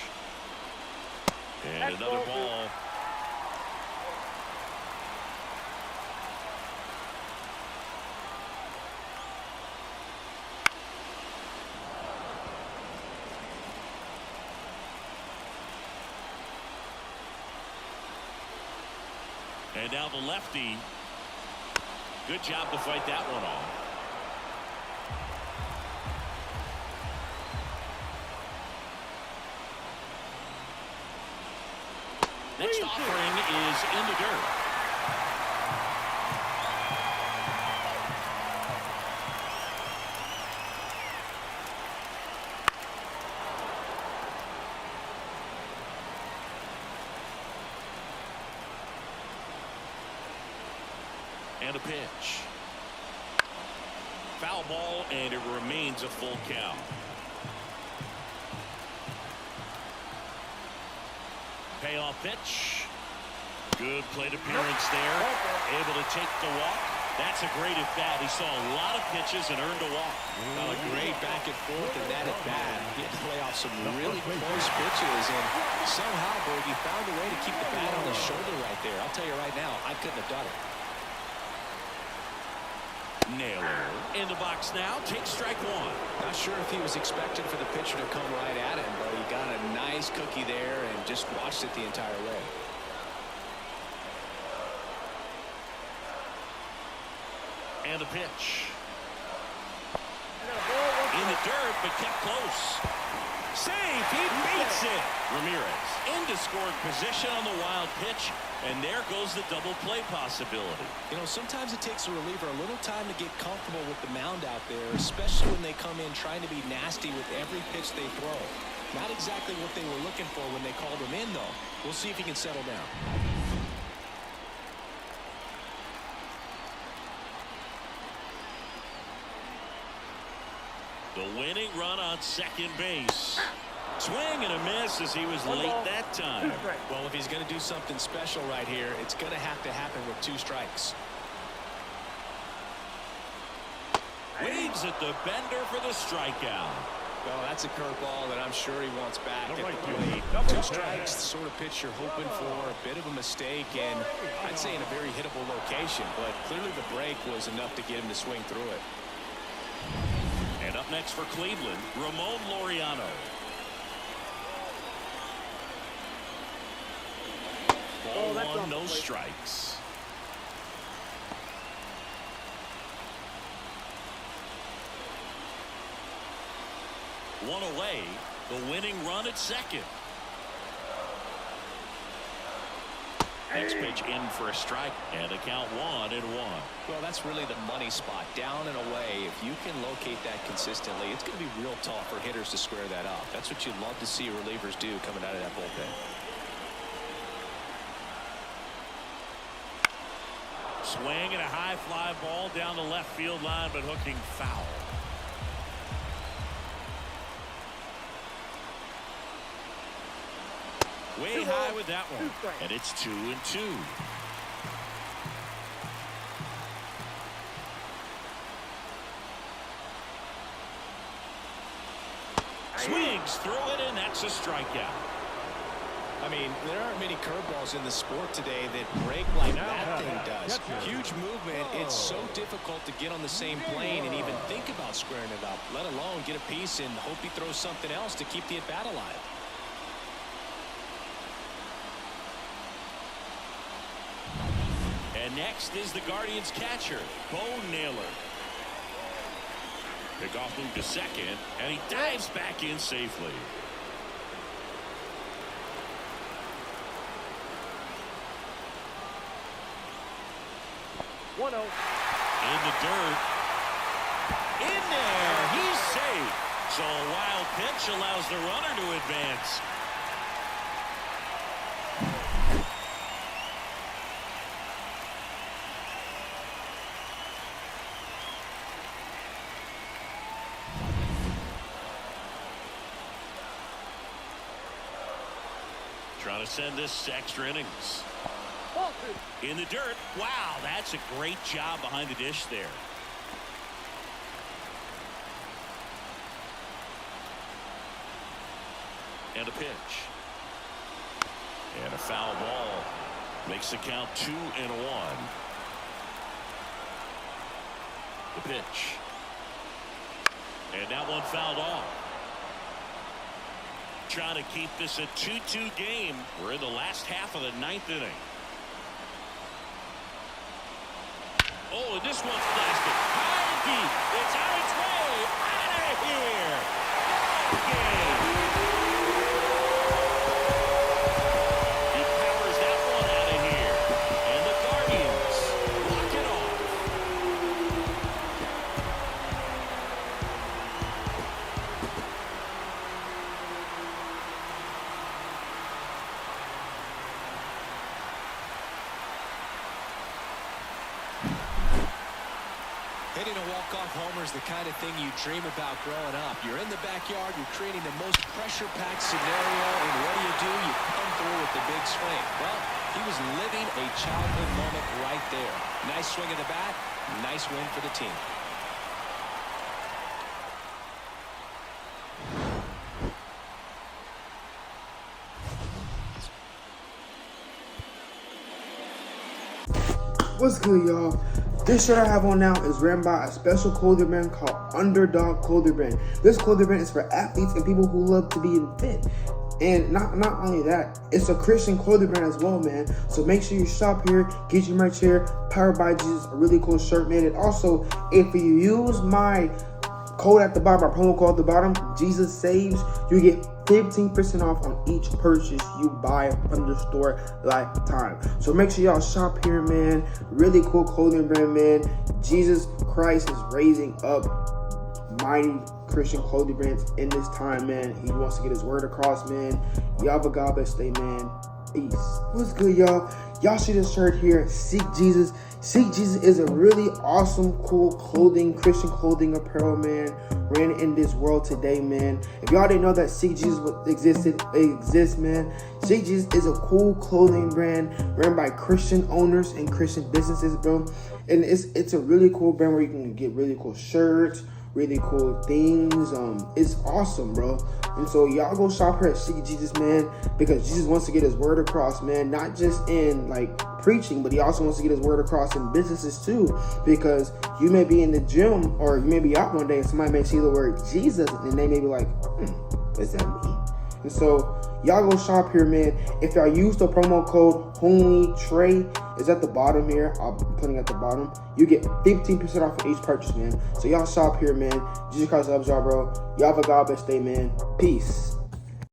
And another ball. And now the lefty. Good job to fight that one off. Next offering is in the dirt. And a pitch. Foul ball, and it remains a full count. Payoff pitch. Good plate appearance there. Able to take the walk. That's a great at bat. He saw a lot of pitches and earned a walk. Well, a great back and forth in that at bat. He had to play off some really close pitches, and somehow, Bergie found a way to keep the bat on his shoulder right there. I'll tell you right now, I couldn't have done it. Naylor in the box now. Takes strike one. Not sure if he was expecting for the pitcher to come right at him, but he got a nice cookie there and just watched it the entire way. And a pitch. In the dirt, but kept close. Save. He beats it. Ramirez into scoring position on the wild pitch. And there goes the double play possibility. You know, sometimes it takes a reliever a little time to get comfortable with the mound out there, especially when they come in trying to be nasty with every pitch they throw. Not exactly what they were looking for when they called him in, though. We'll see if he can settle down. The winning run on second base. Swing and a miss as he was late that time. Well, if he's going to do something special right here, it's going to have to happen with 2 strikes. Waves at the bender for the strikeout. Well, that's a curveball that I'm sure he wants back at the plate. 2 strikes, the sort of pitch you're hoping for, a bit of a mistake, and I'd say in a very hittable location, but clearly the break was enough to get him to swing through it. And up next for Cleveland, Ramon Laureano. Ball one, no strikes. One away, the winning run at second. Next pitch in for a strike, and a count 1-1. Well, that's really the money spot, down and away. If you can locate that consistently, it's going to be real tough for hitters to square that up. That's what you'd love to see relievers do coming out of that bullpen. Swing and a high fly ball down the left field line, but hooking foul. Way high with that one. And it's 2-2. Swings through it, and that's a strikeout. I mean, there aren't many curveballs in the sport today that break like that thing does. Huge movement. It's so difficult to get on the same plane and even think about squaring it up, let alone get a piece and hope he throws something else to keep the at-bat alive. And next is the Guardians catcher, Bo Naylor. Pickoff move to second, and he dives back in safely. In the dirt. In there. He's safe. So a wild pitch allows the runner to advance. Trying to send this to extra innings. In the dirt. Wow, that's a great job behind the dish there. And a pitch. And a foul ball. Makes the count 2-1. The pitch. And that one fouled off. Trying to keep this a 2-2 game. We're in the last half of the 9th inning. Oh, and this one's blasted. High deep. It's on its way. Out of here. Game. He powers that one out of here. And the Guardians walk it off. Hitting a walk-off homer is the kind of thing you dream about growing up. You're in the backyard, you're creating the most pressure-packed scenario, and what do? You come through with the big swing. Well, he was living a childhood moment right there. Nice swing of the bat, nice win for the team. What's good, y'all? This shirt I have on now is ran by a special clothing brand called Underdog Clothing Brand. This clothing brand is for athletes and people who love to be fit. And not only that, it's a Christian clothing brand as well, man. So make sure you shop here, get your merch here. Powered by Jesus, a really cool shirt, man. And also, if you use my code at the bottom, our promo code at the bottom, Jesus Saves, you get 15% off on each purchase you buy from the store lifetime. So make sure y'all shop here, man. Really cool clothing brand, man. Jesus Christ is raising up mighty Christian clothing brands in this time, man. He wants to get his word across, man. Y'all have a God bless day, man. Peace. What's good, y'all? Y'all see this shirt here, Seek Jesus. Seek Jesus is a really awesome, cool clothing, Christian clothing apparel, man, ran in this world today, man. If y'all didn't know that Seek Jesus exists, man. Seek Jesus is a cool clothing brand ran by Christian owners and Christian businesses, bro. And it's a really cool brand where you can get really cool shirts, really cool things. It's awesome, bro. And so y'all go shop here at Seek Jesus, man, because Jesus wants to get his word across, man, not just in like preaching, but he also wants to get his word across in businesses too, because you may be in the gym or you may be out one day and somebody may see the word Jesus and they may be like, what does that mean? And so y'all go shop here, man. If y'all use the promo code HOMITRAY, is at the bottom here. I'm putting it at the bottom. You get 15% off of each purchase, man. So y'all shop here, man. Jesus Christ loves y'all, bro. Y'all have a God bless day, man. Peace.